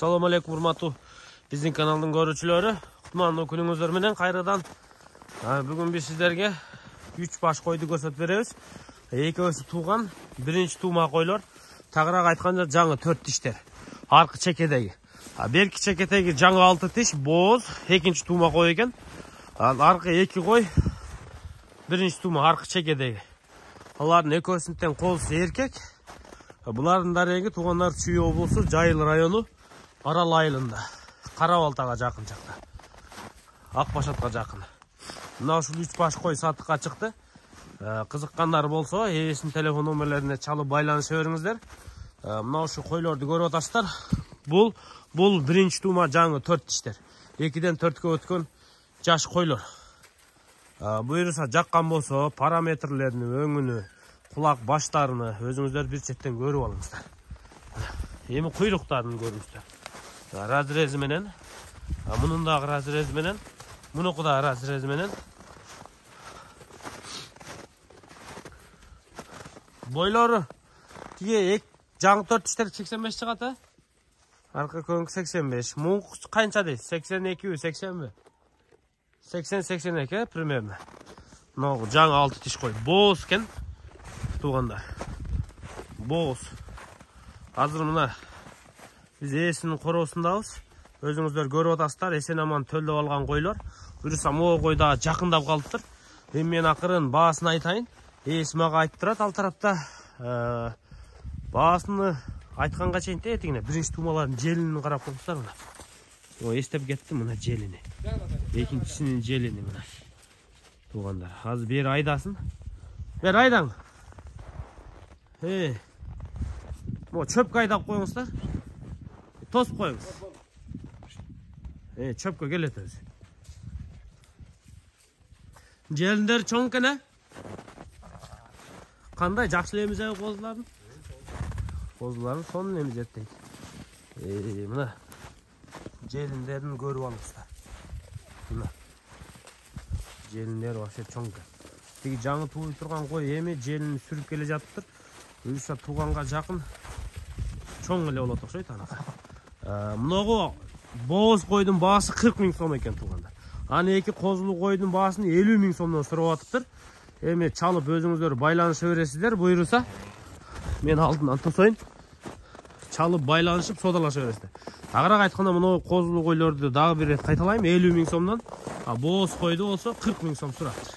Assalamu alaikum урматтуу биздин каналдын көрүүчүлөрү. Кутмандуу күнүңүздөр менен кайрадан бүгүн биз сиздерге 3 баш койду көрсөтүп беребиз. Экөөсү тууган, биринчи туума койлор. Тагыраак айтканда жаңы 4 тиштер. Аркы чекедеги. Берки чекедеги жаңы 6 тиш, бооз, экинчи туума кой экен. Аркы 2 кой, биринчи туума аркы чекедеги. Алардын экөөсүнүн тең колусу эркек. Булардын дареги туугандар Чүй облусу, Жайыл району, Арал айылында, Карабалтага жакын жакта. Акбашатка жакын. Мына ушул 3 баш кой сатыкка чыкты. Кызыккандар болсо, ээсинин телефон номерлерине чалып байланыша бериңиздер. Мына ушул койлорду көрүп атасыздар. Бул биринчи туума жаңы 4 тиштер. 2ден 4кө өткөн жаш койлор. Буюрса жаккан болсо, параметрлерини, өңүнү, кулак баштарыны өзүңүздөр бир четтен көрүп алыңыздар. Эми куйруктарын көрүңүздөр. Разрези менен, мунун дагы разрези менен, мунуку да разрези менен. Бойлору тиге жаңы 4 тиштер 85 чыгат, аркы көңкү 85. Муң канча дейт? 82 80 80-82 примерно. Мына жаңы 6 тиш кой. Бооз экен туугандар. Бооз. Азыр мына биз ээсинин короосундабыз. Өзүңүздөр көрүп атасыздар, эсен аман төлдөп алган койлор. Буюрса могу кой дагы жакындап калыптыр. Эми мен акырын баасын айтайын. Ээси мага айтып турат ал тарапта. Баасыны айтканга чейин этигине биринчи туумалардын желинин карап коюңуздар мына. Эстеп кеттим мына желини. Экинчисинин желини мына. Туугандар, азыр бери айдасын. Бер айдаң. Мо чөпкө айдап коюңуздар. Тосуп коюңуз. Чөпкө келет өзү. Желиндер чоң экен, Кандай жакшы эмизеби козулардын? Козулардын сонун эмизеттейт. Мына желиндерин көрүп алыңыздар. Мына желиндер вообще чоң экен. Тиги жаңы тууй турган кой эми желини сүрүп келе жатыптыр. Буюрса тууганга жакын чоң эле болот окшойт анакы. Мынагу бооз койдун баасы 40 000 сом экен туугандар. Аны эки козулуу койдун баасын 50 000 сомдон сурап атыптыр. Эми чалып өзүңүздөр байланыша бересиздер. Буюрса мен алдынан тосоюн. Чалып байланышып содалаша бересиздер. Тагыраак айтканда мына козулуу койлорду дагы бир рет кайталайм, 50 000 сомдон. Бооз койду болсо 40 000 сом сураптыр.